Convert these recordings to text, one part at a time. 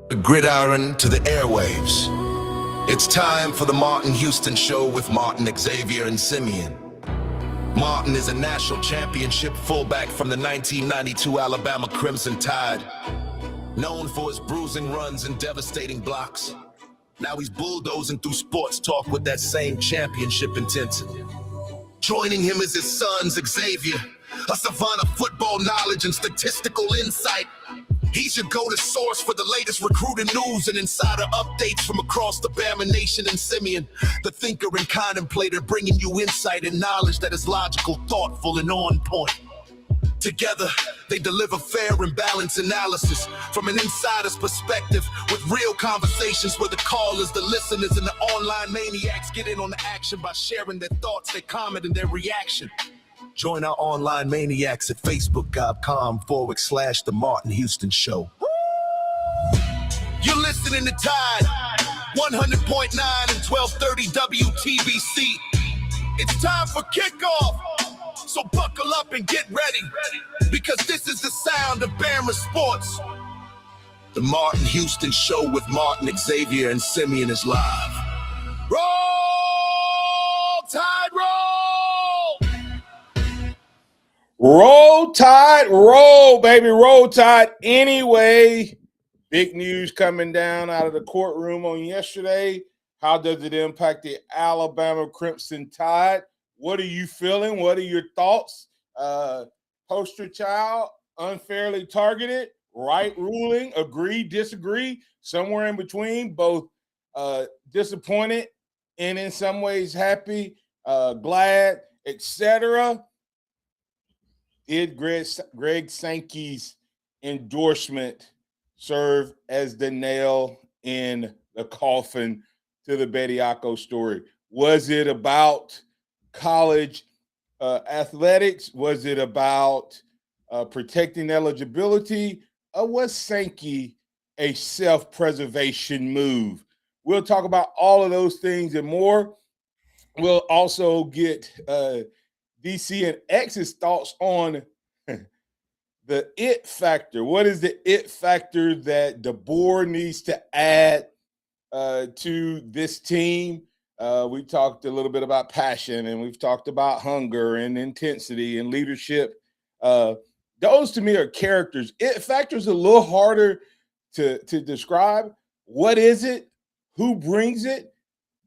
The gridiron to the airwaves. It's time for the Martin Houston Show with Martin, Xavier, and Simeon. Martin is a national championship fullback from the 1992 Alabama Crimson Tide, known for his bruising runs and devastating blocks. Now he's bulldozing through sports talk with that same championship intensity. Joining him is his son, Xavier, a savant of football knowledge and statistical insight. He's your go-to source for the latest recruiting news and insider updates from across the Bama Nation. And Simeon, the thinker and contemplator, bringing you insight and knowledge that is logical, thoughtful, and on point. Together, they deliver fair and balanced analysis from an insider's perspective, with real conversations where the callers, the listeners, and the online maniacs get in on the action by sharing their thoughts, their comment, and their reaction. Join our online maniacs at facebook.com/The Martin Houston Show. You're listening to Tide 100.9 and 1230 WTBC. It's time for kickoff. So buckle up and get ready, because this is the sound of Bama sports. The Martin Houston Show with Martin, Xavier, and Simeon is live. Roll Tide, roll! Roll Tide, roll, baby, roll Tide. Anyway, big news coming down out of the courtroom on yesterday. How does it impact the Alabama Crimson Tide? What are you feeling? What are your thoughts? Poster child, unfairly targeted, right ruling, agree, disagree, somewhere in between, both disappointed and in some ways happy, glad, etc. Did Greg Sankey's endorsement serve as the nail in the coffin to the Bediako story? Was it about college athletics? Was it about protecting eligibility? Or was Sankey a self-preservation move? We'll talk about all of those things and more. We'll also get DC and X's thoughts on the it factor. What is the it factor that the board needs to add to this team? We talked a little bit about passion, and we've talked about hunger and intensity and leadership. Those to me are characters. It factor is a little harder to describe. What is it? Who brings it?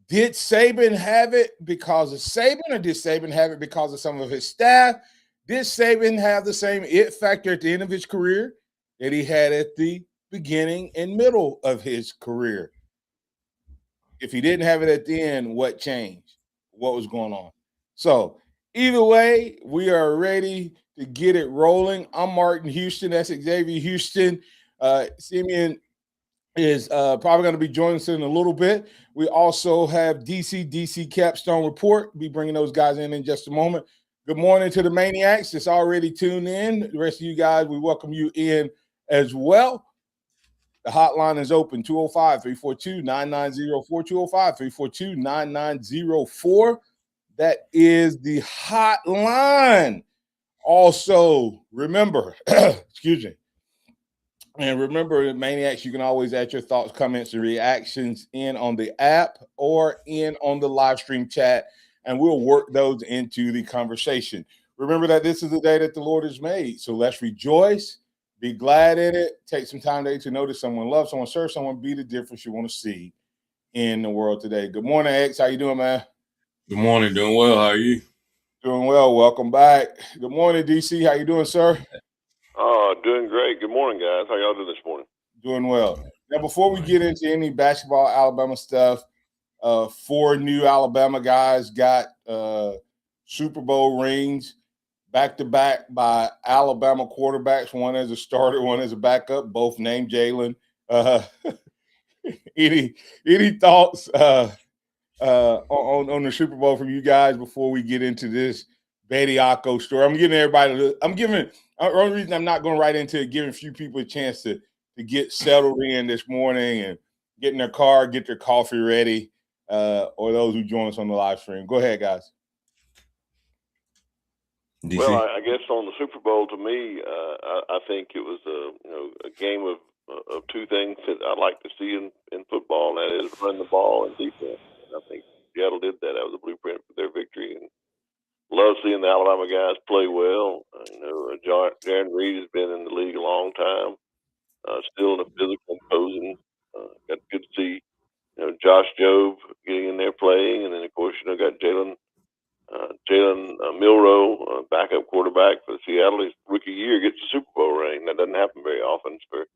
Did Saban have it because of Saban, or did Saban have it because of some of his staff? Did Saban have the same it factor at the end of his career that he had at the beginning and middle of his career? If he didn't have it at the end, what changed? What was going on? So either way, we are ready to get it rolling. I'm Martin Houston. That's Xavier Houston. Simeon is probably going to be joining us in a little bit. We also have DC Capstone Report. We'll be bringing those guys in just a moment. Good morning to the maniacs that's already tuned in. The rest of you guys, we welcome you in as well. The hotline is open 205-342-9904, 205-342-9904. That is the hotline. Also, remember, excuse me, and remember, Maniacs, you can always add your thoughts, comments, and reactions in on the app or in on the live stream chat, and we'll work those into the conversation. Remember that this is the day that the Lord has made, so let's rejoice, be glad in it, take some time today to notice someone, love someone, serve someone, be the difference you want to see in the world today. Good morning, X. How you doing, man? Good morning. Doing well. How are you? Doing well. Welcome back. Good morning, DC. How you doing, sir? Doing great. Good morning, guys. How y'all doing this morning? Doing well. Now, before we get into any basketball Alabama stuff, 4 new Alabama guys got Super Bowl rings back to back by Alabama quarterbacks. One as a starter, one as a backup. Both named Jalen. Any thoughts on the Super Bowl from you guys before we get into this Bediako story? I'm giving everybody. The only reason I'm not going right into it, giving a few people a chance to get settled in this morning and get in their car, get their coffee ready, or those who join us on the live stream. Go ahead, guys. DC? Well, I guess on the Super Bowl, to me, I think it was a game of two things that I like to see in football, and that is run the ball and defense. And I think Seattle did that. That was a blueprint for their victory. And love seeing the Alabama guys play well. Jaron Reed has been in the league a long time, still in a physical imposing. Got good to see, Josh Jobe getting in there playing, and then of course got Jalen Milroe, backup quarterback for Seattle. His rookie year gets a Super Bowl ring. That doesn't happen very often for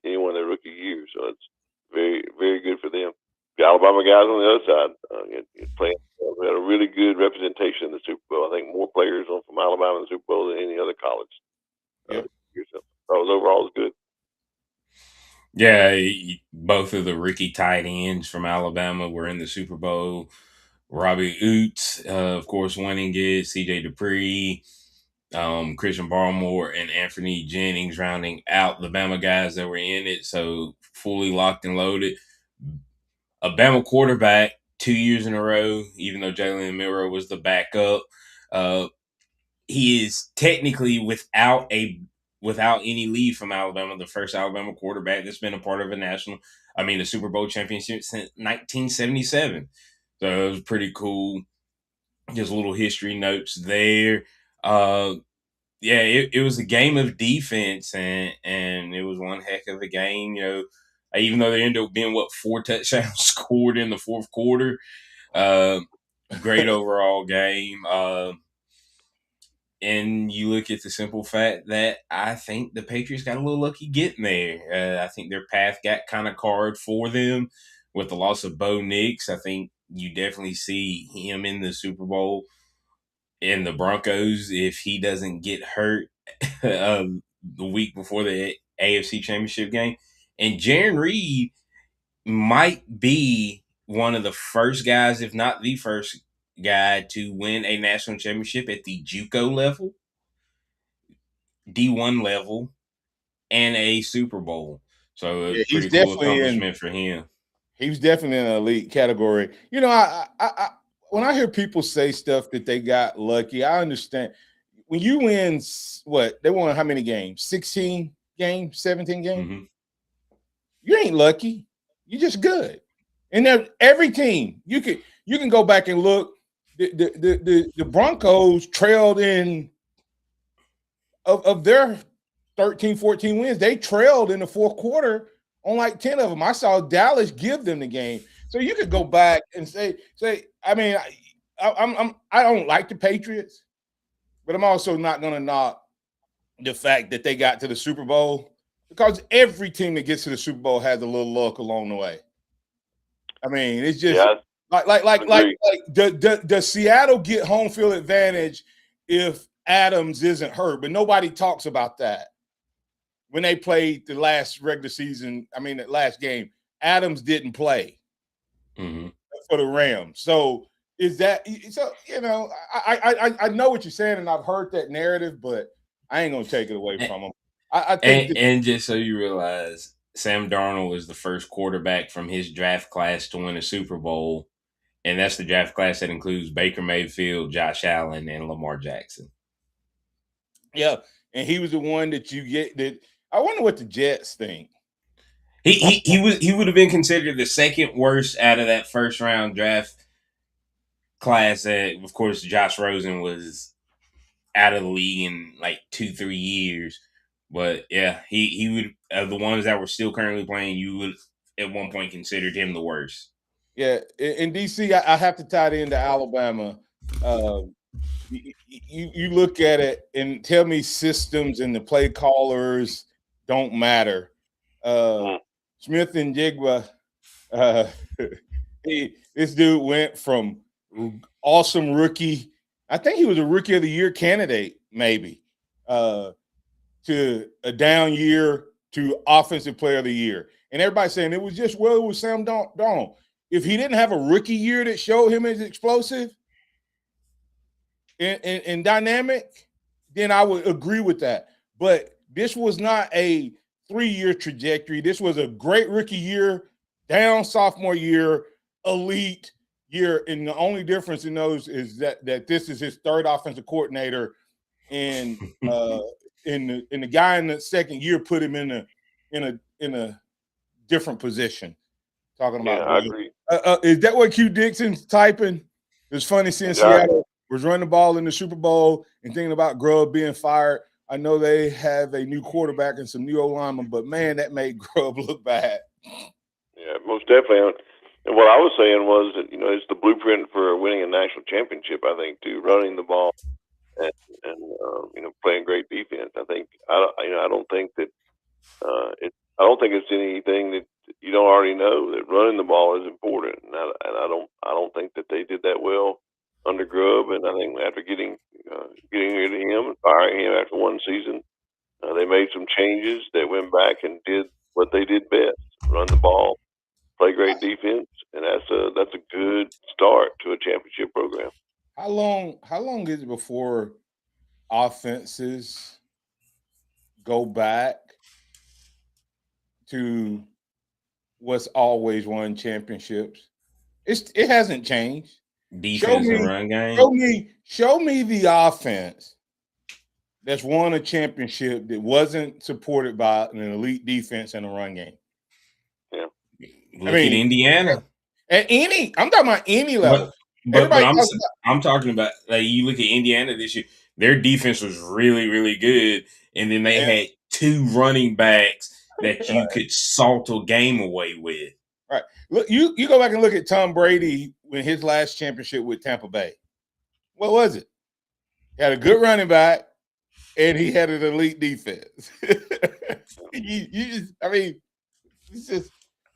anyone in their rookie year, so it's very, very good for them. The Alabama guys on the other side playing. We had a really good representation in the Super Bowl. I think more players from Alabama in the Super Bowl than any other college. Yep. So overall, it was good. Yeah, both of the rookie tight ends from Alabama were in the Super Bowl. Robbie Oots, of course, winning it. C.J. Dupree, Christian Barmore, and Anthony Jennings rounding out the Bama guys that were in it. So fully locked and loaded. A Bama quarterback 2 years in a row, even though Jalen Milroe was the backup. He is technically without any lead from Alabama, the first Alabama quarterback that's been a part of a Super Bowl championship since 1977. So it was pretty cool. Just little history notes there. It was a game of defense, and it was one heck of a game. Even though there ended up being 4 touchdowns scored in the fourth quarter. Great overall game. And you look at the simple fact that I think the Patriots got a little lucky getting there. I think their path got kind of carved for them with the loss of Bo Nix. I think you definitely see him in the Super Bowl in the Broncos if he doesn't get hurt the week before the AFC Championship game. And Jaron Reed might be one of the first guys, if not the first guy, to win a national championship at the JUCO level, D1 level, and a Super Bowl. So a pretty cool accomplishment for him. He was definitely in an elite category. I when I hear people say stuff that they got lucky, I understand. When you win, they won how many games? 16 games, 17 games? Mm-hmm. You ain't lucky. You're just good. And every team, you can go back and look. The Broncos trailed in of their 13, 14 wins. They trailed in the fourth quarter on like 10 of them. I saw Dallas give them the game. So you could go back and say, I mean, I don't like the Patriots, but I'm also not going to knock the fact that they got to the Super Bowl, because every team that gets to the Super Bowl has a little luck along the way. I mean, it's just does Seattle get home field advantage if Adams isn't hurt? But nobody talks about that. When they played the last regular season, the last game, Adams didn't play for the Rams. So is that so? I know what you're saying, and I've heard that narrative, but I ain't gonna take it away from them. I think and just so you realize, Sam Darnold is the first quarterback from his draft class to win a Super Bowl, and that's the draft class that includes Baker Mayfield, Josh Allen, and Lamar Jackson. Yeah, and he was the one that you get. That I wonder what the Jets think. He would have been considered the second worst out of that first round draft class. Of course, Josh Rosen was out of the league in like 2-3 years. But yeah, he would of the ones that were still currently playing, you would at one point considered him the worst. Yeah, in DC, I have to tie it into Alabama. You look at it and tell me systems and the play callers don't matter. Smith and Jigba, this dude went from awesome rookie. I think he was a rookie of the year candidate, maybe, to a down year to offensive player of the year. And everybody's saying it was Sam Darnold. If he didn't have a rookie year that showed him as explosive and dynamic, then I would agree with that. But this was not a 3-year trajectory. This was a great rookie year, down sophomore year, elite year. And the only difference in those is that this is his third offensive coordinator, and the guy in the second year put him in a different position. Talking about, I agree. Is that what Q Dixon's typing? It's funny seeing Seattle was running the ball in the Super Bowl and thinking about Grubb being fired. I know they have a new quarterback and some new O-linemen, but man, that made Grubb look bad. Yeah, most definitely. And what I was saying was that, it's the blueprint for winning a national championship, I think, too, running the ball and playing great defense. I think, I don't think that I don't think it's anything that you don't already know, that running the ball is important. And I don't think that they did that well under Grubb. And I think after getting rid of him and firing him after one season, they made some changes. They went back and did what they did best: run the ball, play great defense, and that's a good start to a championship program. How long is it before offenses go back to what's always won championships? It hasn't changed. Defense and run game. Show me the offense that's won a championship that wasn't supported by an elite defense and a run game. Yeah. Look at Indiana. I'm talking about any level. But I'm talking about, like, you look at Indiana this year, their defense was really, really good. And then they had two running backs that you could salt a game away with. Right. Look, you go back and look at Tom Brady when his last championship with Tampa Bay. What was it? He had a good running back, and he had an elite defense.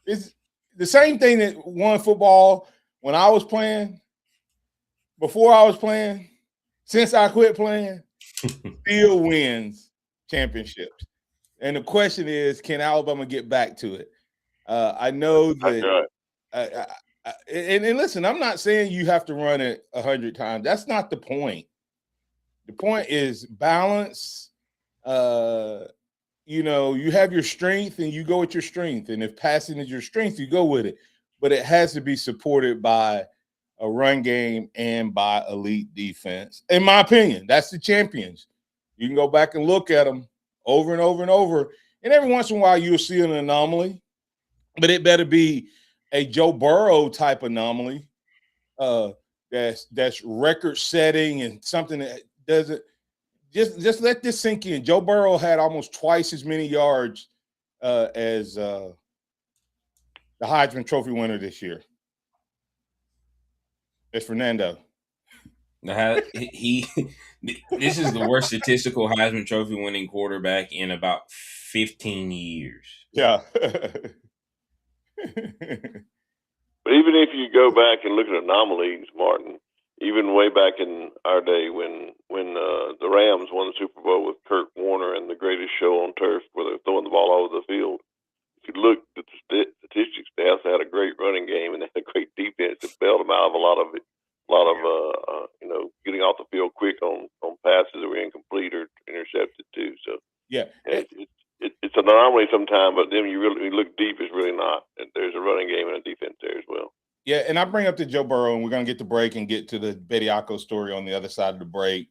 It's the same thing that won football when I was playing, before I was playing, since I quit playing, still wins championships. And the question is, can Alabama get back to it? I know that. And listen, I'm not saying you have to run it 100 times. That's not the point. The point is balance. You have your strength and you go with your strength. And if passing is your strength, you go with it. But it has to be supported by a run game and by elite defense. In my opinion, that's the champions. You can go back and look at them over and over and over. And every once in a while, you'll see an anomaly. But it better be a Joe Burrow type anomaly that's record-setting and something that doesn't – just let this sink in. Joe Burrow had almost twice as many yards as the Heisman Trophy winner this year. It's Fernando. This is the worst statistical Heisman Trophy winning quarterback in about 15 years. Yeah. But even if you go back and look at anomalies, Martin, even way back in our day when the Rams won the Super Bowl with Kurt Warner and the greatest show on turf, where they're throwing the ball all over the field, if you look at the statistics, they also had a great running game and they had a great defense that bailed them out of a lot of getting off the field quick on passes that were incomplete or intercepted too. So yeah, it's an anomaly. normally sometimes, but then you look deep, it's really not. And there's a running game and a defense there as well. Yeah, and I bring up to Joe Burrow, and we're going to get the break and get to the Bediako story on the other side of the break.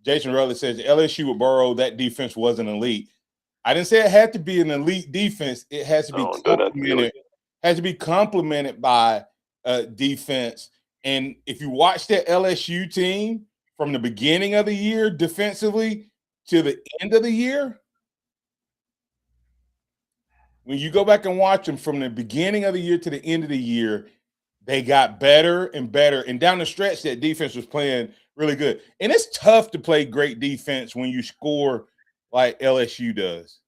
Jason Rutledge says LSU with Burrow, that defense wasn't elite. I didn't say it had to be an elite defense. It has to be complemented. Has to be complemented by defense. And if you watch that LSU team from the beginning of the year defensively to the end of the year, when you go back and watch them from the beginning of the year to the end of the year, they got better and better. And down the stretch, that defense was playing really good. And it's tough to play great defense when you score like LSU does.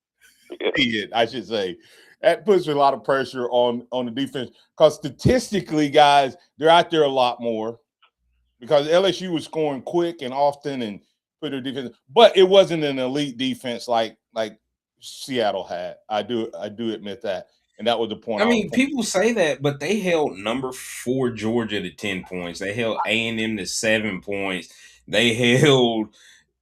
Yeah. I should say. That puts a lot of pressure on the defense because statistically, guys, they're out there a lot more because LSU was scoring quick and often and put their defense. But it wasn't an elite defense like Seattle had. I do admit that, and that was the point. I mean, people say that, but they held number 4 Georgia to 10 points. They held A&M to 7 points. They held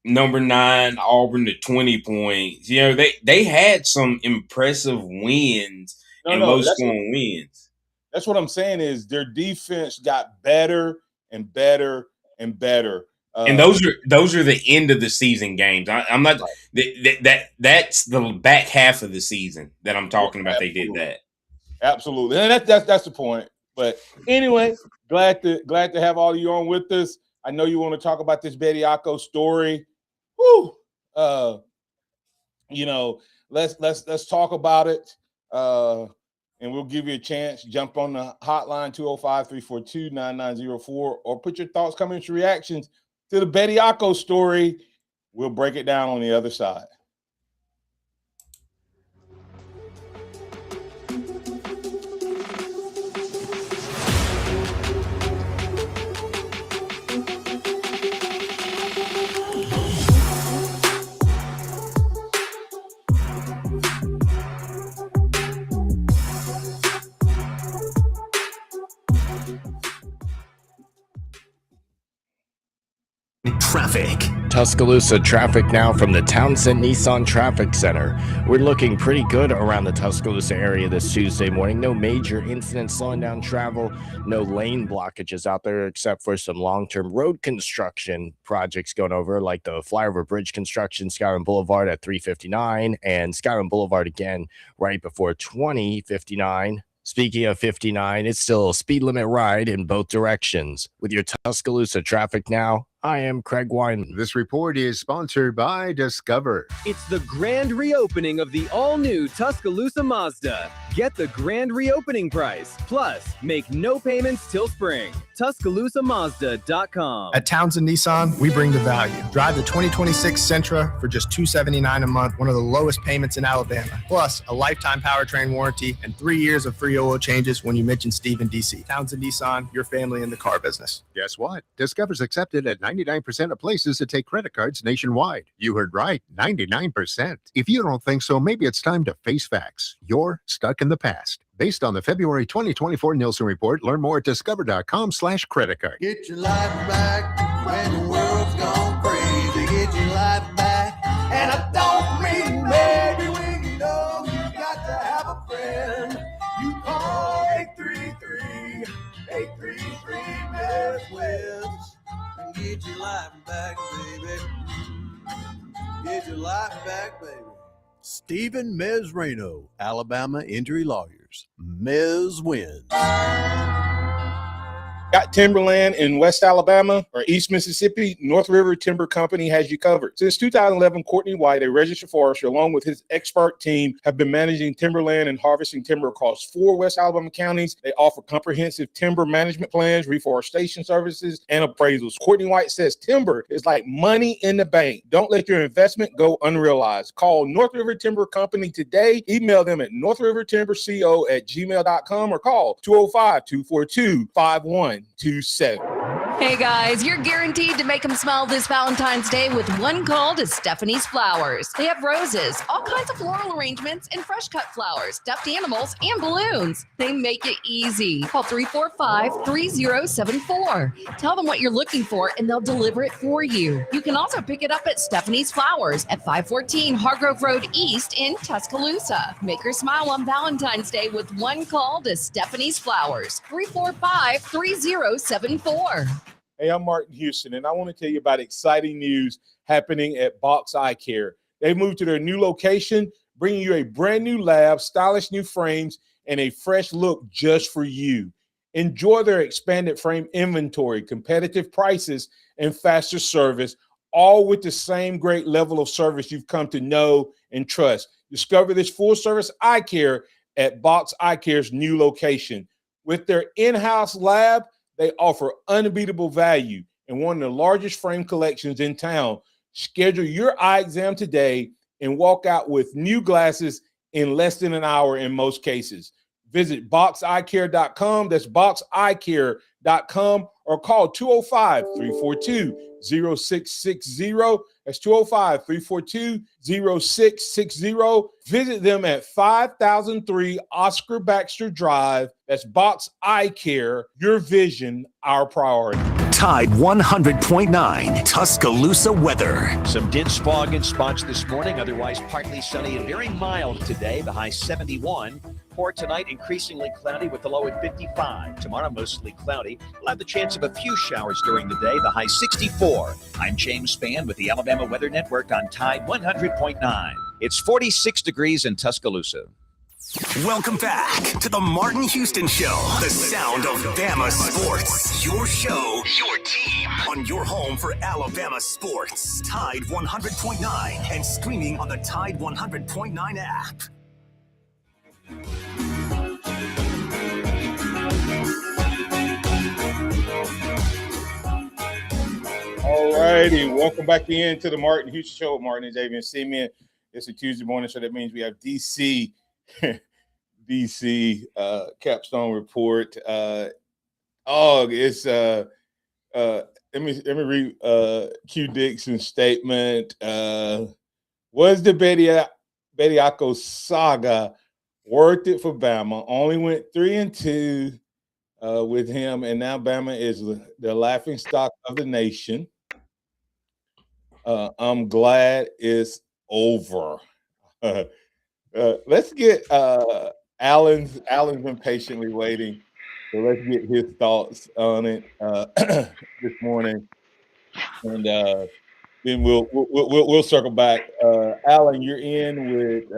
number 9 Auburn to 20 points. You know, they had some impressive wins and low-scoring wins. That's what I'm saying is their defense got better and better and better. And those are the end of the season games. I'm not that's the back half of the season that I'm talking about. Absolutely. They did that. Absolutely, and that's the point. But anyway, glad to have all of you on with us. I know you want to talk about this Bediako story. Woo! Let's talk about it. And we'll give you a chance. Jump on the hotline 205-342-9904 or put your thoughts, comments, reactions to the Bediako story. We'll break it down on the other side. Traffic. Tuscaloosa traffic now from the Townsend Nissan Traffic Center. We're looking pretty good around the Tuscaloosa area this Tuesday morning. No major incidents slowing down travel. No lane blockages out there except for some long-term road construction projects going over, like the Flyover Bridge construction, Skyrim Boulevard at 359, and Skyrim Boulevard again right before 2059. Speaking of 59, it's still a speed limit ride in both directions. With your Tuscaloosa traffic now, I am Craig Wine. This report is sponsored by Discover. It's the grand reopening of the all-new Tuscaloosa Mazda. Get the grand reopening price. Plus, make no payments till spring. TuscaloosaMazda.com. At Townsend Nissan, we bring the value. Drive the 2026 Sentra for just $279 a month, one of the lowest payments in Alabama. Plus, a lifetime powertrain warranty and 3 years of free oil changes when you mention Steve in DC. Townsend Nissan, your family in the car business. Guess what? Discover's accepted at 99% of places that take credit cards nationwide. You heard right, 99%. If you don't think so, maybe it's time to face facts. You're stuck in the past. Based on the February 2024 Nielsen report, learn more at discover.com/credit card. Get your life back when the world's gone crazy. Get your life back. And I don't mean maybe when you know you got to have a friend. You call 833 Midwest and get your life back, baby. Get your life back, baby. Stephen Mezrano, Alabama Injury Lawyers. Mez wins. Got timberland in West Alabama or East Mississippi? North River Timber Company has you covered. Since 2011, Courtney White, a registered forester, along with his expert team, have been managing timberland and harvesting timber across 4 West Alabama counties. They offer comprehensive timber management plans, reforestation services, and appraisals. Courtney White says timber is like money in the bank. Don't let your investment go unrealized. Call North River Timber Company today. Email them at northrivertimberco@gmail.com or call 205-242-5127. Hey guys, you're guaranteed to make them smile this Valentine's Day with one call to Stephanie's Flowers. They have roses, all kinds of floral arrangements, and fresh cut flowers, stuffed animals, and balloons. They make it easy. Call 345-3074. Tell them what you're looking for and they'll deliver it for you. You can also pick it up at Stephanie's Flowers at 514 Hargrove Road East in Tuscaloosa. Make her smile on Valentine's Day with one call to Stephanie's Flowers. 345-3074. Hey, I'm Martin Houston, and I want to tell you about exciting news happening at Box Eye Care. They've moved to their new location, bringing you a brand new lab, stylish new frames, and a fresh look just for you. Enjoy their expanded frame inventory, competitive prices, and faster service, all with the same great level of service you've come to know and trust. Discover this full-service eye care at Box Eye Care's new location. With their in-house lab, they offer unbeatable value and one of the largest frame collections in town. Schedule your eye exam today and walk out with new glasses in less than an hour in most cases. Visit boxeyecare.com. That's boxeyecare.com or call 205-342-0660. That's 205-342-0660. Visit them at 5003 Oscar Baxter Drive. That's Box Eye Care. Your vision, our priority. Tide 100.9 Tuscaloosa weather. Some dense fog in spots this morning, otherwise partly sunny and very mild today. The high 71. For tonight, increasingly cloudy with the low at 55. Tomorrow, mostly cloudy. We'll have the chance of a few showers during the day. The high 64. I'm James Spann with the Alabama Weather Network on Tide 100.9. It's 46 degrees in Tuscaloosa. Welcome back to the Martin Houston Show, the sound of Bama sports. Your show, your team, on your home for Alabama sports. Tide 100.9 and streaming on the Tide 100.9 app. All righty, welcome back in to the Martin Houston Show with Martin and Xavier and Simeon. It's a Tuesday morning, so that means we have DC capstone report. It's let me read Q Dixon's statement. Was the Bediako saga worth it for Bama? Only went 3-2 with him, and now Bama is the laughing stock of the nation. I'm glad it's over. Let's get Alan's been patiently waiting, so let's get his thoughts on it this morning, and then we'll circle back. Alan, you're in with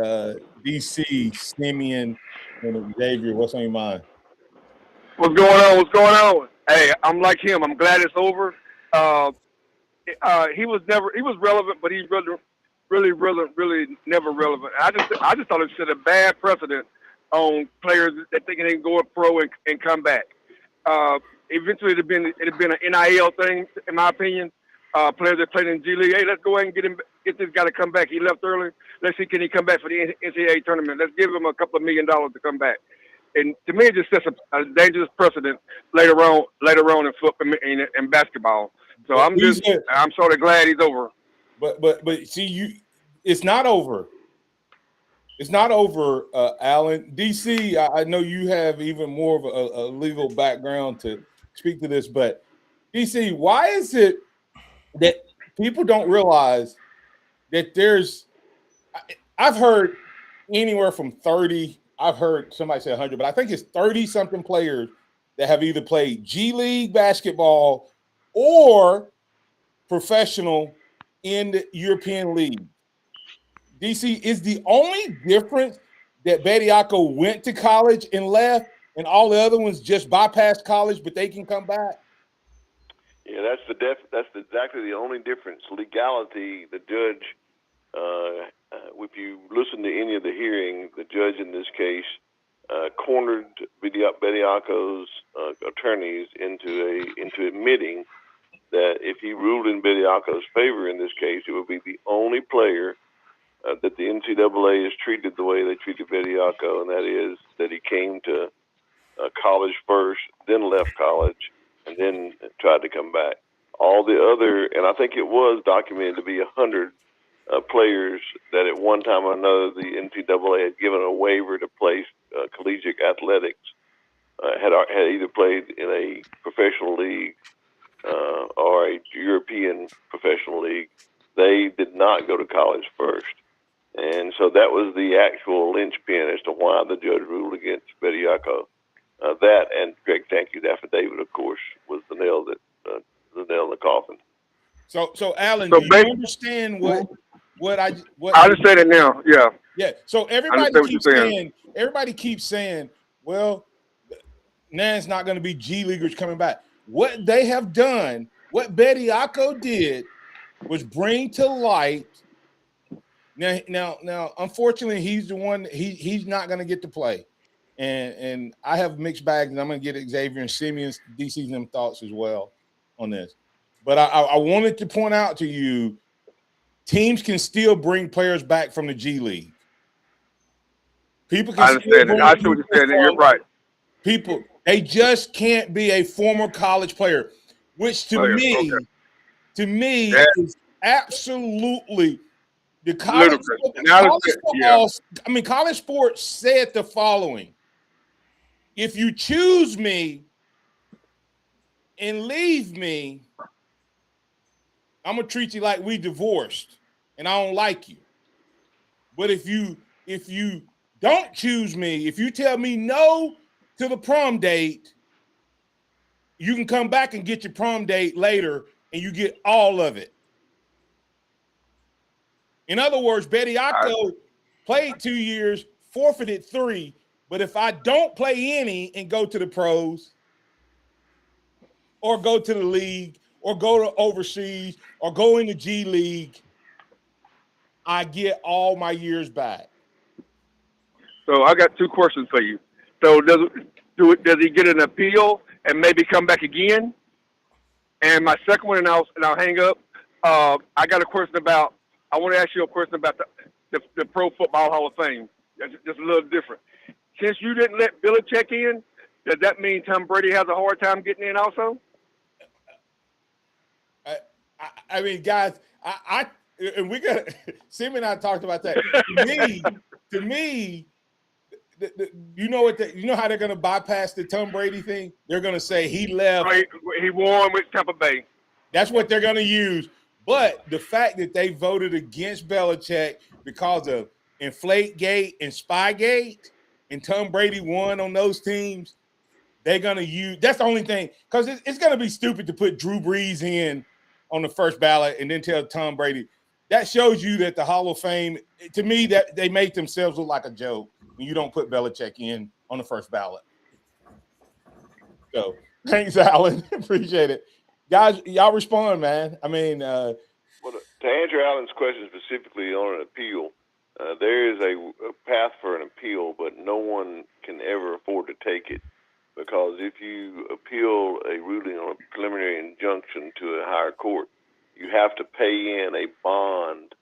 DC, Simeon, and Xavier. What's on your mind? What's going on? Hey, I'm like him. I'm glad it's over. He was relevant, but he's really never relevant. I just thought it set a bad precedent on players that thinking they can go up pro and come back. Eventually it'd have been an NIL thing, in my opinion. Players that played in G League, hey, let's go ahead and get this guy to come back. He left early. Let's see, can he come back for the NCAA tournament? Let's give him a couple of $1 million to come back. And to me, it just sets a dangerous precedent later on in football and basketball. So I'm sort of glad he's over. But see, it's not over. It's not over, Alan. DC, I know you have even more of a legal background to speak to this, but DC, why is it that people don't realize that I've heard anywhere from 30, I've heard somebody say 100, but I think it's 30-something players that have either played G League basketball or professional in the European League. DC, is the only difference that Bediako went to college and left, and all the other ones just bypassed college, but they can come back? Yeah, that's exactly the only difference. Legality, the judge, if you listen to any of the hearing, the judge in this case cornered Bediako's attorneys into admitting that if he ruled in Bediako's favor in this case, it would be the only player that the NCAA has treated the way they treated Bediako, and that is that he came to college first, then left college, and and then tried to come back. All the other, and I think it was documented to be 100 players that at one time or another the NCAA had given a waiver to play collegiate athletics, had either played in a professional league or a European professional league. They did not go to college first. And so that was the actual linchpin as to why the judge ruled against Bediako. That and Greg Sankey's affidavit, of course, was the nail in the coffin. So Alan, do you understand what I understand it now? Yeah. Yeah. So everybody keeps saying, well, now it's not going to be G Leaguers coming back. What they have done, what Bediako did, was bring to light. Now, unfortunately, he's the one. He's not going to get to play, and I have mixed bags, and I'm going to get Xavier and Simeon's DC's them thoughts as well on this. But I wanted to point out to you, teams can still bring players back from the G League. People can. I understand it. I see what you're saying. You're right. People, they just can't be a former college player, which to me is absolutely. The college football, college sports said the following: if you choose me and leave me, I'm gonna treat you like we divorced, and I don't like you. But if you don't choose me, if you tell me no to the prom date, you can come back and get your prom date later, and you get all of it. In other words, Bediako played 2 years, forfeited 3. But if I don't play any and go to the pros or go to the league or go to overseas or go in the G League, I get all my years back. So I got 2 questions for you. So does he get an appeal and maybe come back again? And my second one, and I'll hang up. I got a question about. I want to ask you a question about the Pro Football Hall of Fame. Just a little different. Since you didn't let Belichick in, does that mean Tom Brady has a hard time getting in also? I mean, guys, and we got Sim and I talked about that. To me, you know how they're going to bypass the Tom Brady thing? They're going to say he left. Right, he won with Tampa Bay. That's what they're going to use. But the fact that they voted against Belichick because of Inflategate and Spygate, and Tom Brady won on those teams, they're going to use – that's the only thing. Because it's going to be stupid to put Drew Brees in on the first ballot and then tell Tom Brady. That shows you that the Hall of Fame – to me, that they make themselves look like a joke when you don't put Belichick in on the first ballot. So, thanks, Alan. Appreciate it. Guys, y'all respond, man. I mean, well, to answer Alan's question specifically on an appeal, there is a path for an appeal, but no one can ever afford to take it, because if you appeal a ruling on a preliminary injunction to a higher court, you have to pay in a bond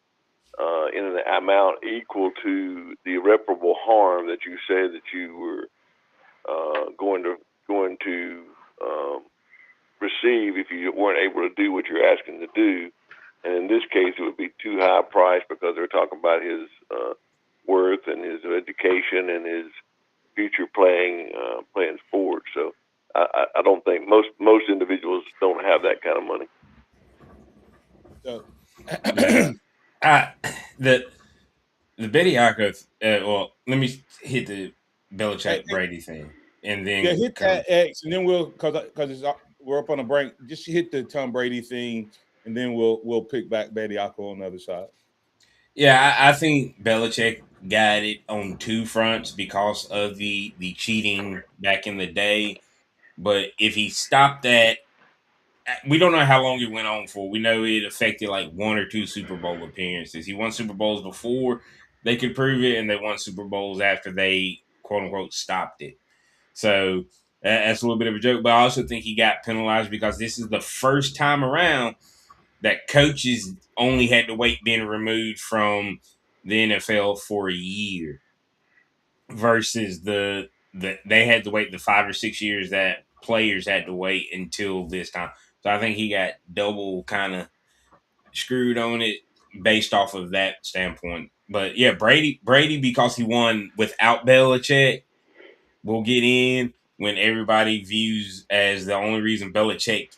in an amount equal to the irreparable harm that you said that you were going to receive if you weren't able to do what you're asking to do. And in this case, it would be too high a price because they're talking about his worth and his education and his future playing sports. So I don't think most individuals don't have that kind of money. So, the Bediako. Well, let me hit the Belichick Brady thing, and then hit that X, and then because we're up on a break. Just hit the Tom Brady thing, and then we'll pick back Bediako on the other side. Yeah, I think Belichick got it on 2 fronts because of the cheating back in the day. But if he stopped that, we don't know how long it went on for. We know it affected like 1 or 2 Super Bowl appearances. He won Super Bowls before they could prove it, and they won Super Bowls after they, quote unquote, stopped it. So that's a little bit of a joke. But I also think he got penalized because this is the first time around that coaches only had to wait being removed from the NFL for a year versus they had to wait the 5 or 6 years that players had to wait until this time. So I think he got double kind of screwed on it based off of that standpoint. But yeah, Brady, because he won without Belichick, will get in when everybody views as the only reason Belichick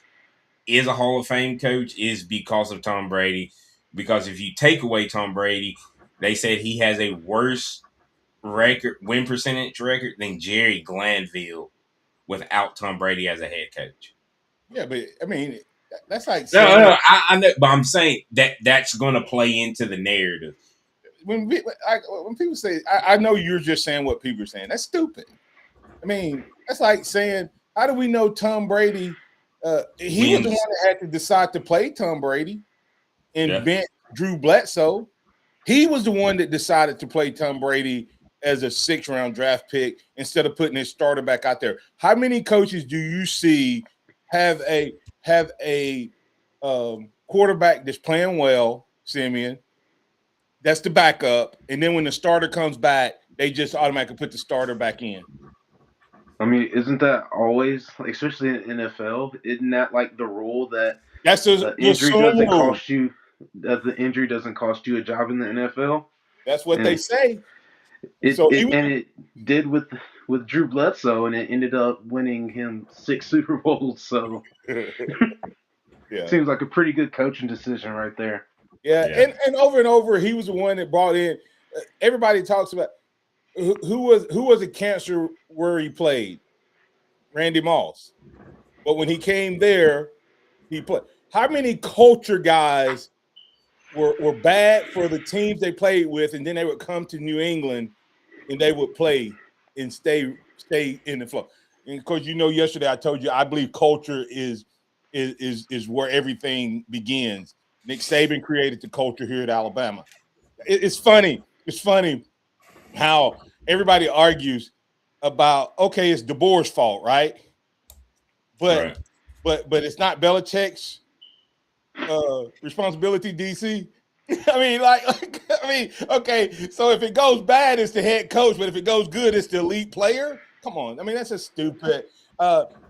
is a Hall of Fame coach is because of Tom Brady. Because if you take away Tom Brady, they said he has a worse win percentage record than Jerry Glanville without Tom Brady as a head coach. Yeah, but I mean, that's like No, saying I know, but I'm saying that's going to play into the narrative. when people say, I know you're just saying what people are saying. That's stupid. I mean, that's like saying, how do we know Tom Brady? He was the one that had to decide to play Tom Brady and bench Drew Bledsoe. He was the one that decided to play Tom Brady as a 6th-round draft pick instead of putting his starter back out there. How many coaches do you see have a quarterback that's playing well, Simeon? That's the backup, and then when the starter comes back, they just automatically put the starter back in. I mean, isn't that always, like, especially in NFL? Isn't that like the rule that the injury doesn't cost you a job in the NFL? That's what they say. It did with Drew Bledsoe, and it ended up winning him 6 Super Bowls. So yeah, seems like a pretty good coaching decision right there. Yeah. And over, he was the one that brought in. Everybody talks about who was a cancer where he played, Randy Moss. But when he came there, he played. How many culture guys were bad for the teams they played with, and then they would come to New England and they would play and stay in the flow? And because yesterday I told you I believe culture is where everything begins. Nick Saban created the culture here at Alabama. It's funny. It's funny how everybody argues about, okay, it's DeBoer's fault, right? But it's not Belichick's responsibility, DC. I mean, okay, so if it goes bad, it's the head coach, but if it goes good, it's the elite player. Come on, I mean that's just stupid.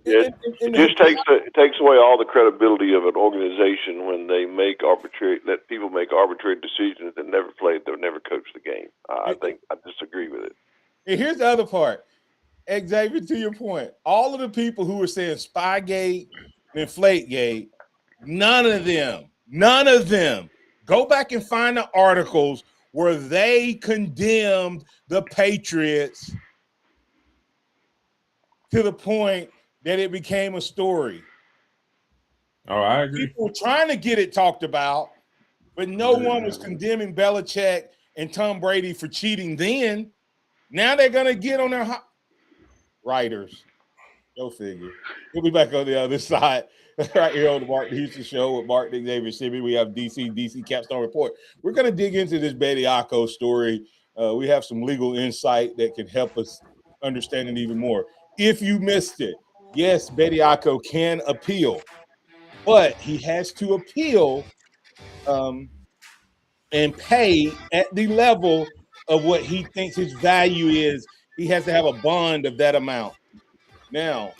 It just takes away all the credibility of an organization when they let people make arbitrary decisions that never coached the game. I disagree with it. And here's the other part, Xavier, to your point, all of the people who were saying Spygate and Inflategate, none of them go back and find the articles where they condemned the Patriots to the point that it became a story. Oh, I agree. People were trying to get it talked about, but no one was condemning Belichick and Tom Brady for cheating then. Now they're going to get on their writers. Go figure. We'll be back on the other side right here on the Martin Houston Show with Martin Xavier Simeon. We have DC Capstone Report. We're going to dig into this Bediako story. We have some legal insight that can help us understand it even more. If you missed it, yes, Bediako can appeal, but he has to appeal and pay at the level of what he thinks his value is. He has to have a bond of that amount. Now,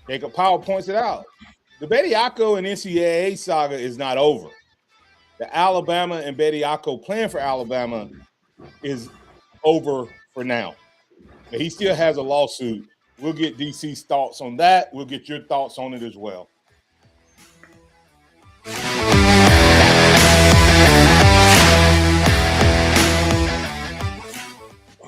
Jacob Powell points it out. The Bediako and NCAA saga is not over. The Alabama and Bediako plan for Alabama is over for now. But he still has a lawsuit. We'll get DC's thoughts on that. We'll get your thoughts on it as well.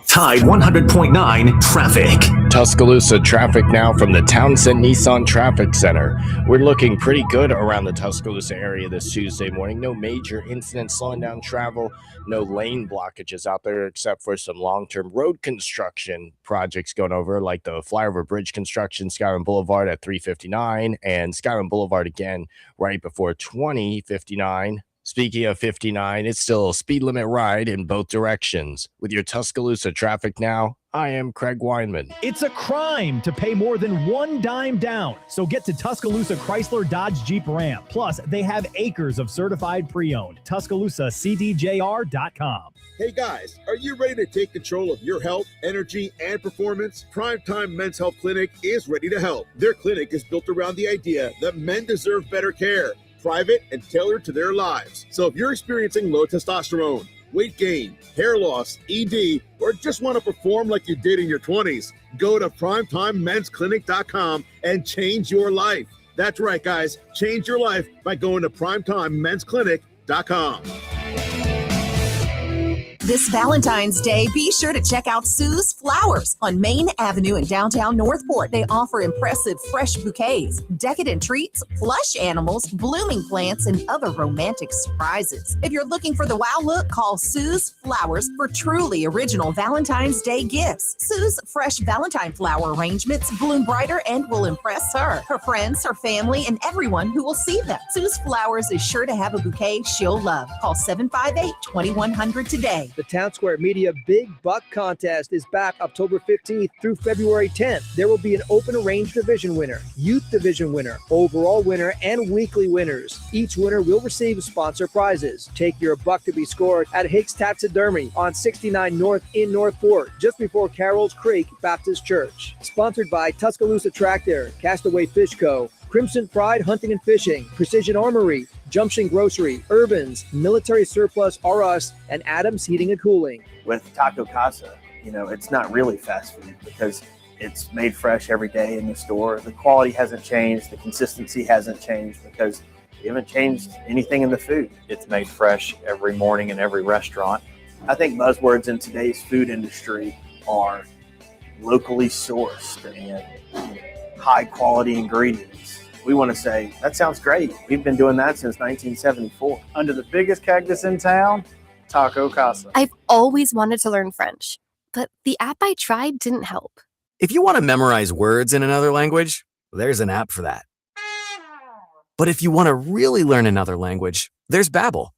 Tide 100.9 traffic. Tuscaloosa traffic now from the Townsend Nissan Traffic Center. We're looking pretty good around the Tuscaloosa area this Tuesday morning. No major incidents slowing down travel. No lane blockages out there except for some long-term road construction projects going over, like the Flyover Bridge construction, Skyrim Boulevard at 359, and Skyrim Boulevard again right before 2059. Speaking of 59, it's still a speed limit ride in both directions. With your Tuscaloosa traffic now, I am Craig Weinman. It's a crime to pay more than one dime down. So get to Tuscaloosa Chrysler Dodge Jeep Ram. Plus, they have acres of certified pre-owned. TuscaloosaCDJR.com. Hey guys, are you ready to take control of your health, energy, and performance? Primetime Men's Health Clinic is ready to help. Their clinic is built around the idea that men deserve better care, private and tailored to their lives. So if you're experiencing low testosterone, weight gain, hair loss, ED, or just want to perform like you did in your 20s, go to primetimemensclinic.com and change your life. That's right, guys. Change your life by going to primetimemensclinic.com. This Valentine's Day, be sure to check out Sue's Flowers on Main Avenue in downtown Northport. They offer impressive fresh bouquets, decadent treats, plush animals, blooming plants, and other romantic surprises. If you're looking for the wow look, call Sue's Flowers for truly original Valentine's Day gifts. Sue's fresh Valentine flower arrangements bloom brighter and will impress her, her friends, her family, and everyone who will see them. Sue's Flowers is sure to have a bouquet she'll love. Call 758-2100 today. The Town Square Media Big Buck Contest is back October 15th through February 10th. There will be an open range division winner, youth division winner, overall winner, and weekly winners. Each winner will receive sponsor prizes. Take your buck to be scored at Hicks Taxidermy on 69 North in Northport, just before Carroll's Creek Baptist Church. Sponsored by Tuscaloosa Tractor, Castaway Fish Co., Crimson Pride Hunting and Fishing, Precision Armory, Junction Grocery, Urbans, Military Surplus R Us, and Adams Heating and Cooling. With Taco Casa, it's not really fast food because it's made fresh every day in the store. The quality hasn't changed. The consistency hasn't changed because we haven't changed anything in the food. It's made fresh every morning in every restaurant. I think buzzwords in today's food industry are locally sourced and high quality ingredients. We want to say, that sounds great. We've been doing that since 1974. Under the biggest cactus in town, Taco Casa. I've always wanted to learn French, but the app I tried didn't help. If you want to memorize words in another language, there's an app for that. But if you want to really learn another language, there's Babbel.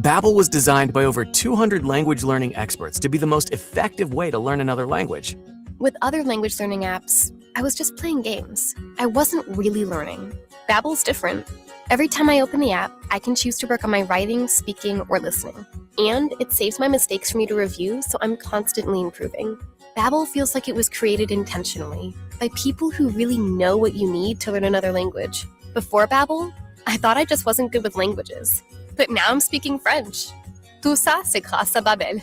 Babbel was designed by over 200 language learning experts to be the most effective way to learn another language. With other language learning apps, I was just playing games. I wasn't really learning. Babbel's different. Every time I open the app, I can choose to work on my writing, speaking, or listening. And it saves my mistakes for me to review, so I'm constantly improving. Babbel feels like it was created intentionally by people who really know what you need to learn another language. Before Babbel, I thought I just wasn't good with languages. But now I'm speaking French. Tout ça, c'est grâce à Babbel.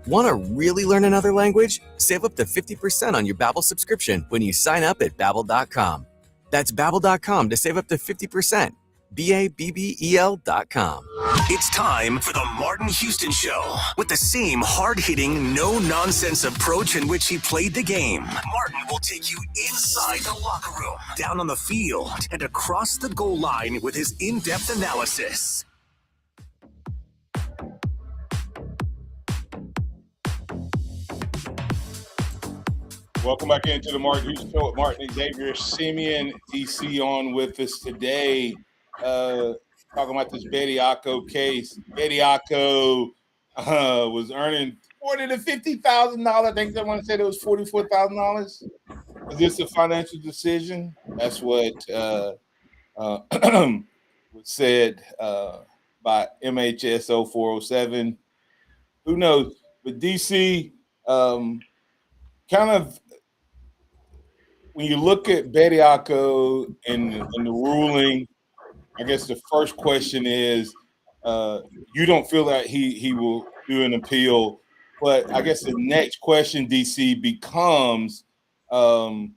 Want to really learn another language? Save up to 50% on your Babbel subscription when you sign up at Babbel.com. That's Babbel.com to save up to 50%. Babbel.com. It's time for the Martin Houston Show. With the same hard-hitting, no-nonsense approach in which he played the game, Martin will take you inside the locker room, down on the field, and across the goal line with his in-depth analysis. Welcome back into the Martin Houston Show with Martin Xavier, Simeon, DC on with us today. Talking about this Bediako case. Bediako was earning $40,000 to $50,000. I think I want to say it was $44,000. Is this a financial decision? That's what was said by MHSO 407. Who knows? But DC, kind of, when you look at Bediako and the ruling, I guess the first question is, you don't feel that he will do an appeal, but I guess the next question, DC, becomes, what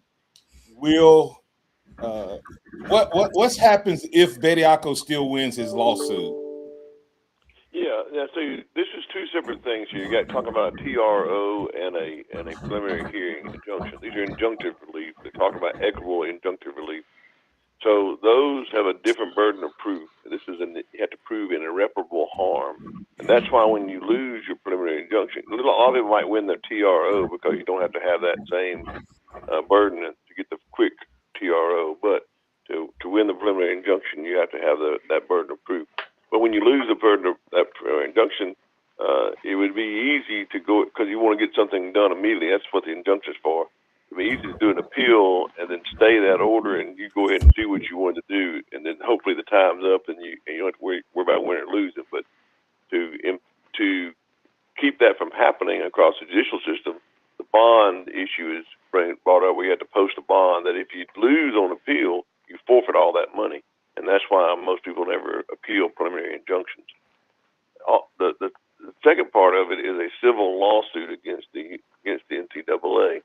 happens if Bediako still wins his lawsuit? Yeah. So this is two separate things here. You got talking about a TRO and a preliminary hearing injunction. These are injunctive relief. They're talking about equitable injunctive relief. So those have a different burden of proof. This is you have to prove an irreparable harm, and that's why when you lose your preliminary injunction, a lot of people might win their TRO because you don't have to have that same burden to get the quick TRO. But to win the preliminary injunction, you have to have that burden of proof. But when you lose the burden of that injunction, it would be easy to go, because you want to get something done immediately. That's what the injunction's for. It would be easy to do an appeal and then stay that order, and you go ahead and do what you want to do, and then hopefully the time's up, and you don't have to worry about winning or losing. But to keep that from happening across the judicial system, the bond issue is brought up. We had to post a bond that if you lose on appeal, you forfeit all that money, and that's why most people never appeal preliminary injunctions. The second part of it is a civil lawsuit against the NCAA,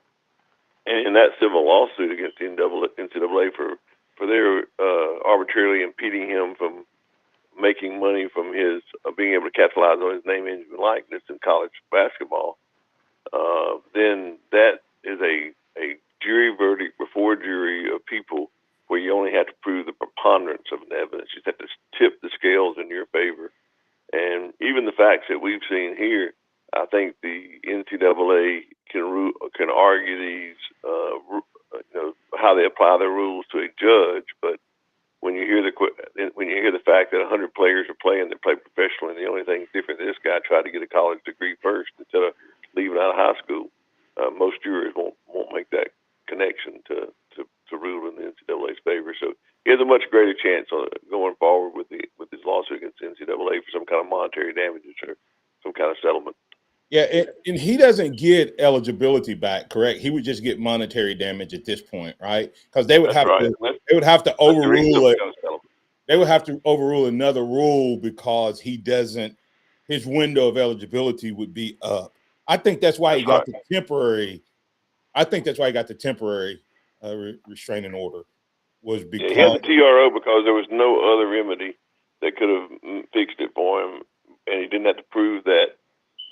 and in that civil lawsuit against the NCAA for their arbitrarily impeding him from making money from his being able to capitalize on his name, image, and likeness in college basketball, then that is a jury verdict before a jury of people where you only have to prove the preponderance of the evidence. You just have to tip the scales in your favor. And even the facts that we've seen here, I think the NCAA can argue these, how they apply their rules to a judge. But when you hear the fact that 100 players are playing that play professionally, and the only thing different, this guy tried to get a college degree first instead of leaving out of high school, most jurors won't make that connection to rule in the NCAA's favor. So he has a much greater chance on going forward with his lawsuit against the NCAA for some kind of monetary damages or some kind of settlement. Yeah, and he doesn't get eligibility back, correct? He would just get monetary damage at this point, right? Because they would have to overrule it. They would have to overrule another rule because his window of eligibility would be up. I think that's why he got the temporary. I think that's why he got the temporary restraining order. Was because he had the TRO because there was no other remedy that could have fixed it for him, and he didn't have to prove that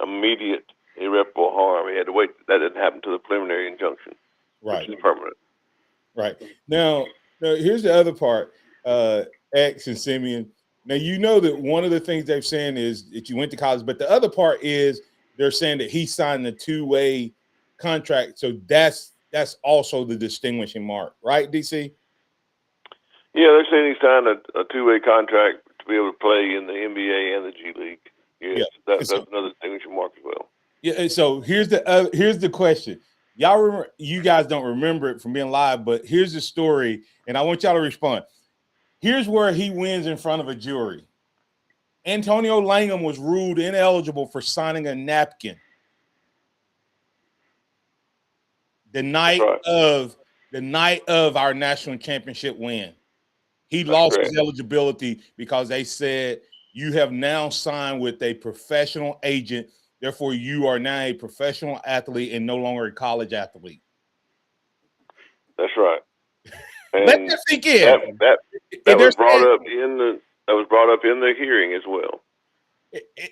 immediate irreparable harm. He had to wait. That didn't happen to the preliminary injunction, right? Which is permanent. Right. Now here's the other part. X and Simeon. Now you know that one of the things they're saying is that you went to college, but the other part is they're saying that he signed a two-way contract. So that's also the distinguishing mark, right, DC? Yeah, they're saying he signed a two-way contract to be able to play in the NBA and the G League. Yes, that's another distinguishing mark as well. Yeah. So here's the question. Y'all remember? You guys don't remember it from being live, but here's the story, and I want y'all to respond. Here's where he wins in front of a jury. Antonio Langham was ruled ineligible for signing a napkin the night of our national championship win. He lost his eligibility because they said you have now signed with a professional agent. Therefore, you are now a professional athlete and no longer a college athlete. That's right. And let that sink in. That was brought up in the hearing as well.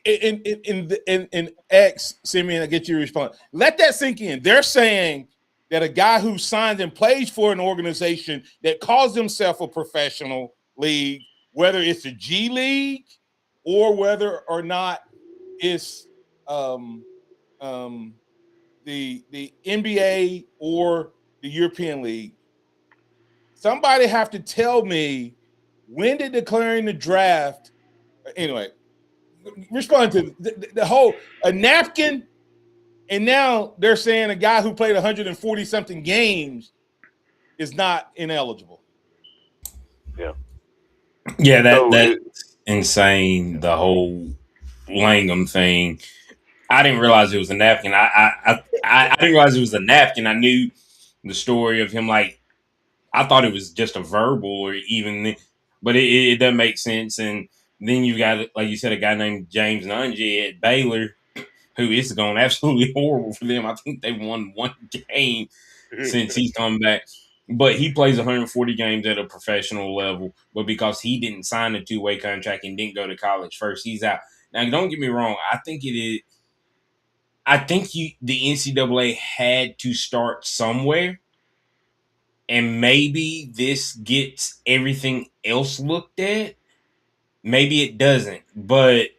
In X, Simeon, I get your response. Let that sink in. They're saying that a guy who signs and plays for an organization that calls himself a professional league, whether it's a G League or whether or not it's the NBA or the European League, somebody have to tell me when did declaring the draft. Anyway, respond to the whole a napkin. And now they're saying a guy who played 140 something games is not ineligible. Yeah, that's insane. The whole Langham thing. I didn't realize it was a napkin. I didn't realize it was a napkin. I knew the story of him. Like, I thought it was just a verbal or even, but it doesn't make sense. And then you got, like you said, a guy named James Nunji at Baylor, who is going absolutely horrible for them. I think they've won one game since he's come back. But he plays 140 games at a professional level. But because he didn't sign a two-way contract and didn't go to college first, he's out. Now, don't get me wrong. I think the NCAA had to start somewhere. And maybe this gets everything else looked at. Maybe it doesn't. But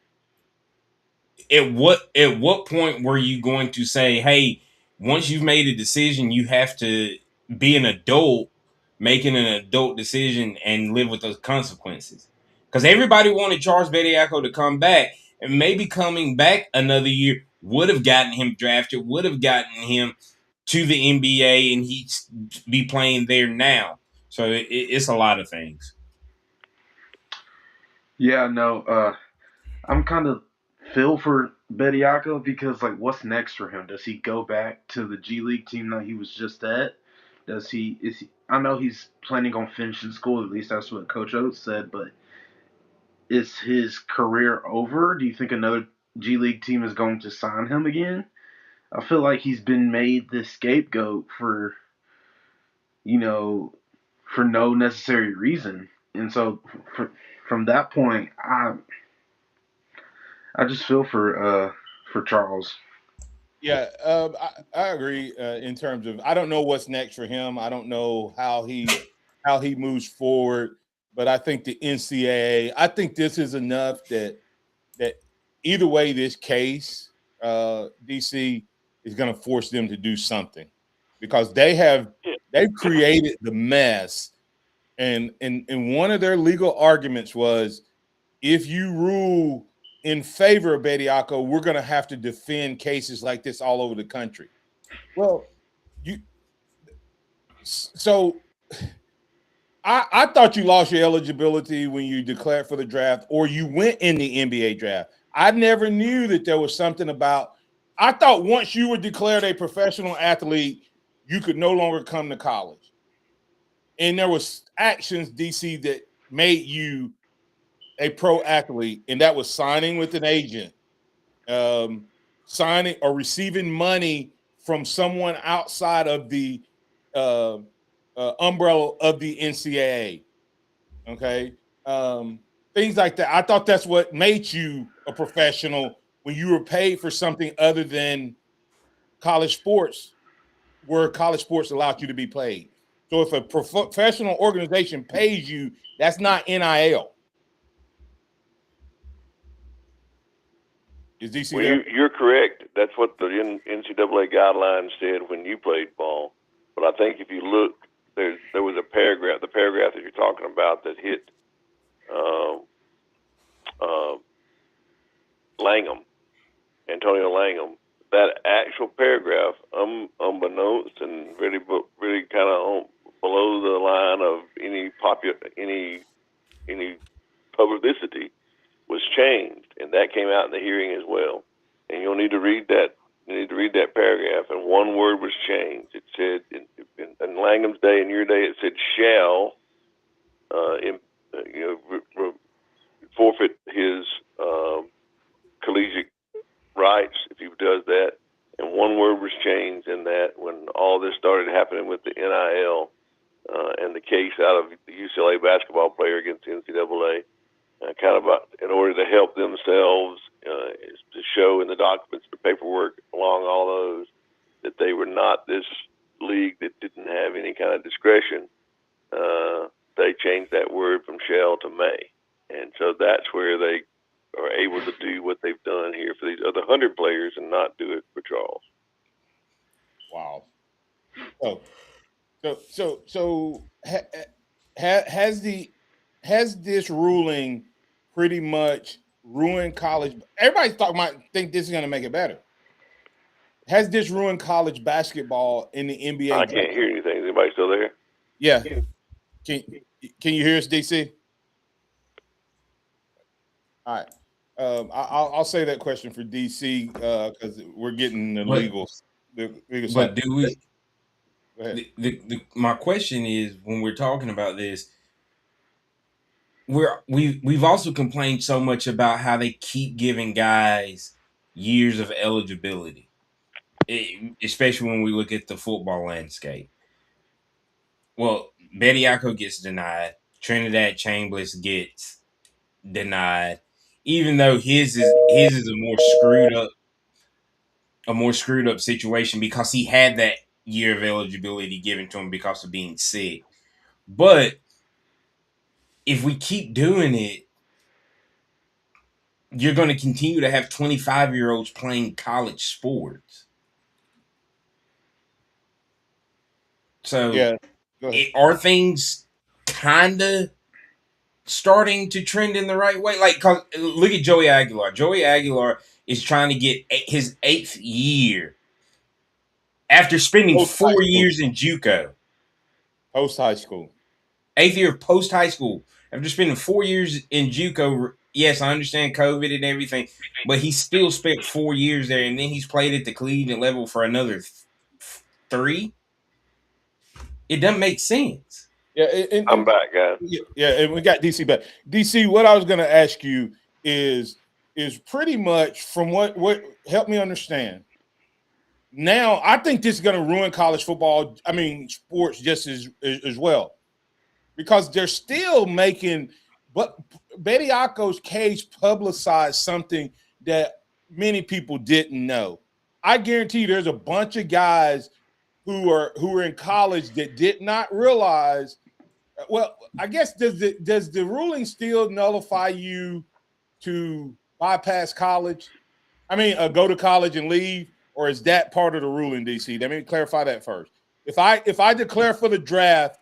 at what point were you going to say, hey, once you've made a decision, you have to be an adult making an adult decision and live with those consequences. Because everybody wanted Charles Bediako to come back, and maybe coming back another year would have gotten him drafted, would have gotten him to the NBA, and he'd be playing there now. So it's a lot of things. Yeah, no, I'm kind of feel for Bediako because, like, what's next for him? Does he go back to the G League team that he was just at? Is he? I know he's planning on finishing school. At least that's what Coach Oates said. But is his career over? Do you think another G League team is going to sign him again? I feel like he's been made the scapegoat for, you know, for no necessary reason. And so, from that point, I just feel for Charles. Yeah, I agree in terms of I don't know what's next for him. I don't know how he moves forward, but I think the NCAA. I think this is enough that either way, this case, DC is going to force them to do something because they've created the mess, and one of their legal arguments was if you rule in favor of Bediako, we're going to have to defend cases like this all over the country. Well, so I thought you lost your eligibility when you declared for the draft or you went in the NBA draft. I never knew that there was something about – I thought once you were declared a professional athlete, you could no longer come to college. And there was actions, DC, that made you a pro athlete, and that was signing with an agent, signing or receiving money from someone outside of the umbrella of the NCAA. Okay. Things like that. I thought that's what made you a professional when you were paid for something other than college sports, where college sports allowed you to be paid. So if a professional organization pays you, that's not NIL. Is DC Well, there? you're correct. That's what the NCAA guidelines said when you played ball. But I think if you look, there was a paragraph, the paragraph that you're talking about that hit Langham, Antonio Langham. That actual paragraph, unbeknownst and really kind of below the line of any publicity, was changed, and that came out in the hearing as well. And you'll need to read that. You need to read that paragraph, and one word was changed. It said in Langham's day, in your day, it said shall, forfeit his collegiate rights if he does that. And one word was changed in that when all this started happening with the NIL and the case out of the UCLA basketball player against the NCAA. Kind of in order to help themselves to show in the documents, the paperwork along all those, that they were not this league that didn't have any kind of discretion. They changed that word from shall to may. And so that's where they are able to do what they've done here for these other 100 players and not do it for Charles. Wow. So has this ruling pretty much ruined college? Everybody's talking about think this is going to make it better. Has this ruined college basketball in the NBA? I can't hear anything. Is anybody still there? Yeah. Can you hear us, DC? All right. I'll say that question for DC because we're getting the legal But side. do we? My question is, when we're talking about this, we've also complained so much about how they keep giving guys years of eligibility, especially when we look at the football landscape. Well, Bediako gets denied. Trinidad Chambliss gets denied, even though his is a more screwed up situation because he had that year of eligibility given to him because of being sick. But if we keep doing it, you're going to continue to have 25-year-olds playing college sports. So yeah, are things kind of starting to trend in the right way? Like, 'cause look at Joey Aguilar. Joey Aguilar is trying to get his 8th year after spending 4 years in JUCO. Post high school. 8th year post high school. After spending 4 years in JUCO, yes, I understand COVID and everything, but he still spent 4 years there, and then he's played at the collegiate level for another 3. It doesn't make sense. Yeah, I'm back, guys. Yeah, and we got DC back. DC, what I was going to ask you is pretty much from what help me understand. Now, I think this is going to ruin college football. I mean, sports just as well, because they're still making. But Bediako's case publicized something that many people didn't know. I guarantee you, there's a bunch of guys who are in college that did not realize. Well, I guess does the ruling still nullify you to bypass college? I mean, go to college and leave, or is that part of the ruling, DC? Let me clarify that first. If I declare for the draft,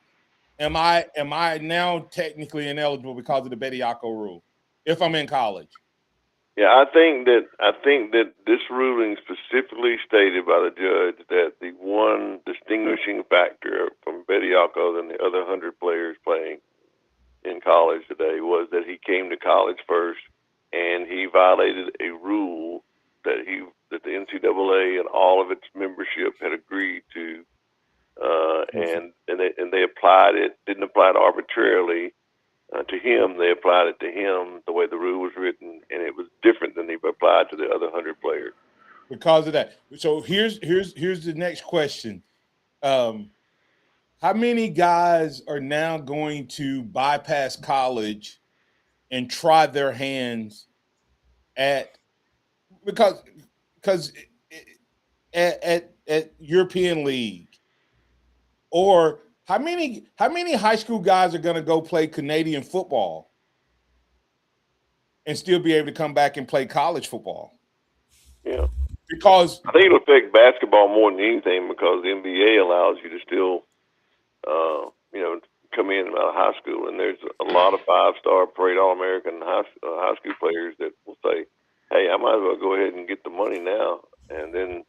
am I now technically ineligible because of the Bediako rule if I'm in college? Yeah, I think that this ruling specifically stated by the judge that the one distinguishing factor from Bediako than the other 100 players playing in college today was that he came to college first, and he violated a rule that the NCAA and all of its membership had agreed to, and they applied it. Didn't apply it arbitrarily. To him, they applied it to him the way the rule was written, and it was different than they applied to the other 100 players. Because of that. So here's the next question. How many guys are now going to bypass college and try their hands at because at European League? Or how many high school guys are going to go play Canadian football and still be able to come back and play college football? Yeah, because I think it'll affect basketball more than anything, because the NBA allows you to still, come in out of high school, and there's a lot of 5-star parade All-American high school players that will say, "Hey, I might as well go ahead and get the money now, and then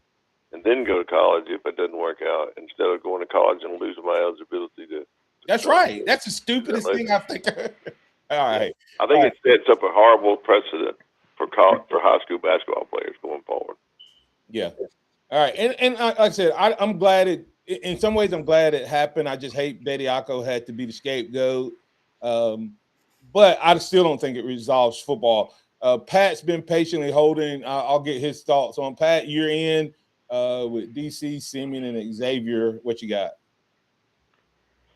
go to college if it doesn't work out, instead of going to college and losing my eligibility to." That's right. That's the stupidest thing I think. All right. I think it sets up a horrible precedent for high school basketball players going forward. Yeah. All right. And like I said, I'm glad in some ways, I'm glad it happened. I just hate Bediako had to be the scapegoat. But I still don't think it resolves football. Pat's been patiently holding. I'll get his thoughts on Pat. You're in with DC, Simeon, and Xavier. What you got?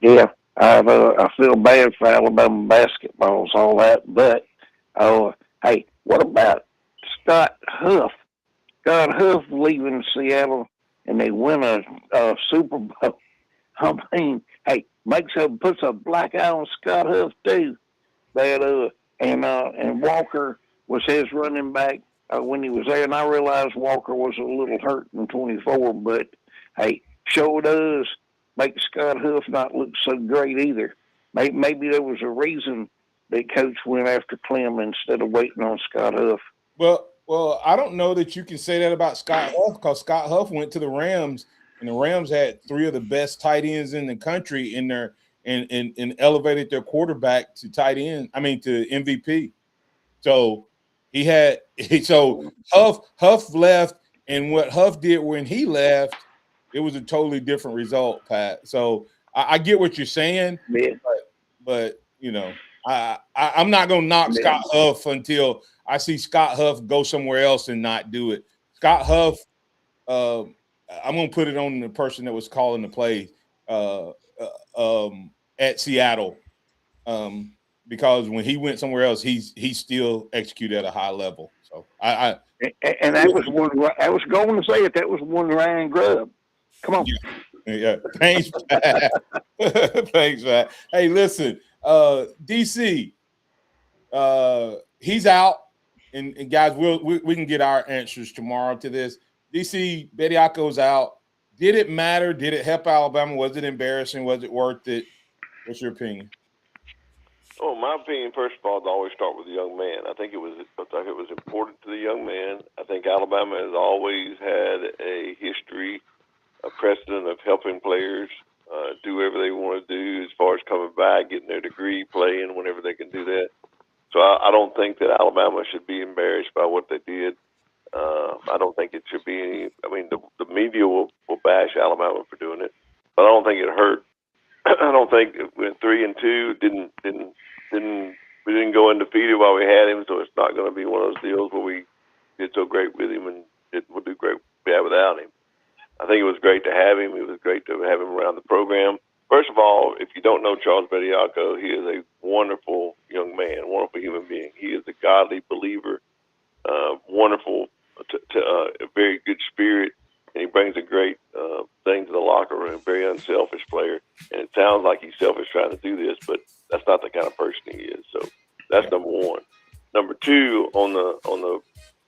Yeah, I feel bad for Alabama basketball, all that. But hey, what about Scott Huff? Scott Huff leaving Seattle, and they win a Super Bowl. I mean, hey, puts a black eye on Scott Huff too. That and Walker was his running back when he was there, and I realized Walker was a little hurt in 24. But hey, sure does make Scott Huff not look so great either. Maybe there was a reason that coach went after Clem instead of waiting on Scott Huff. Well, I don't know that you can say that about Scott Huff, because Scott Huff went to the Rams, and the Rams had 3 of the best tight ends in the country in there, and elevated their quarterback to to MVP. So Huff left, and what Huff did when he left, it was a totally different result, Pat. So I get what you're saying, but I'm not gonna knock Scott Huff until I see Scott Huff go somewhere else and not do it. Scott Huff, I'm gonna put it on the person that was calling the play at Seattle, because when he went somewhere else, he still executed at a high level. So and that was one. I was going to say it. That was one Ryan Grubb. Come on. Yeah. Thanks, Pat. Thanks, Pat. Hey, listen, DC, he's out, and guys, we can get our answers tomorrow to this. DC, Bediako's out. Did it matter? Did it help Alabama? Was it embarrassing? Was it worth it? What's your opinion? Oh, my opinion, first of all, to always start with the young man. I think it was important to the young man. I think Alabama has always had a history, a precedent of helping players do whatever they want to do as far as coming back, getting their degree, playing whenever they can do that. So I don't think that Alabama should be embarrassed by what they did. I don't think it should be any. I mean, the media will bash Alabama for doing it, but I don't think it hurt. I don't think it went 3-2. We didn't go undefeated while we had him, so it's not going to be one of those deals where we did so great with him and we'll do great bad without him. I think it was great to have him. It was great to have him around the program. First of all, if you don't know Charles Bediako, he is a wonderful young man, wonderful human being. He is a godly believer, wonderful, a very good spirit, and he brings a great thing to the locker room. Very unselfish player, and it sounds like he's selfish trying to do this, but that's not the kind of person he is. So that's number one. Number two, on the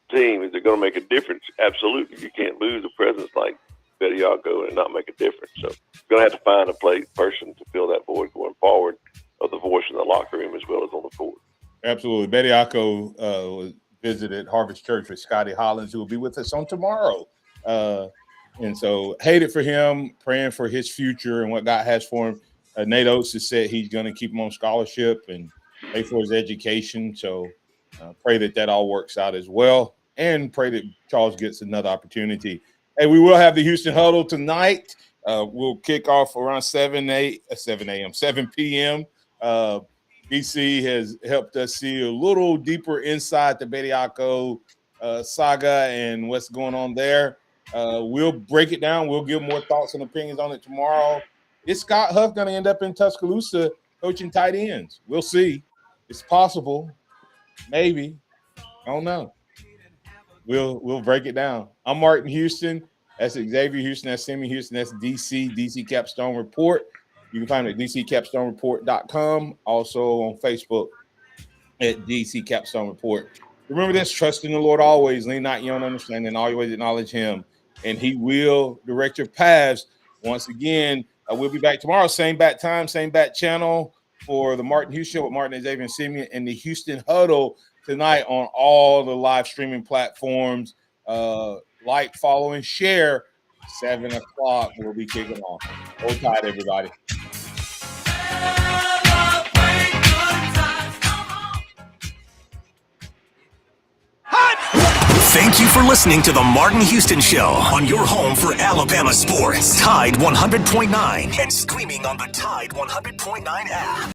team, is it going to make a difference? Absolutely. You can't lose a presence like Bediako and not make a difference. So you're going to have to find a person to fill that void going forward of the voice in the locker room as well as on the court. Absolutely. Bediako visited Harvest Church with Scotty Hollins, who will be with us on tomorrow. And so hated for him, praying for his future and what God has for him. Nate Oates has said he's going to keep him on scholarship and pay for his education. So pray that all works out as well, and pray that Charles gets another opportunity. Hey, we will have the Houston Huddle tonight. We'll kick off around 7 p.m. BC has helped us see a little deeper inside the Bediako saga and what's going on there. We'll break it down. We'll give more thoughts and opinions on it tomorrow. Is Scott Huff going to end up in Tuscaloosa coaching tight ends? We'll see. It's possible. Maybe. I don't know. We'll break it down. I'm Martin Houston. That's Xavier Houston. That's Simi Houston. That's DC Capstone Report. You can find it at dccapstonereport.com. Also on Facebook at DC Capstone Report. Remember this: trust in the Lord always, lean not your own understanding, always acknowledge him, and he will direct your paths. Once again, we'll be back tomorrow, same bat time, same bat channel for the Martin Houston Show with Martin, Xavier, and Simeon, and the Houston Huddle tonight on all the live streaming platforms. Like, follow, and share. 7 o'clock, we'll be kicking off. Hold tight, everybody. Thank you for listening to the Martin Houston Show on your home for Alabama sports. Tide 100.9 and streaming on the Tide 100.9 app.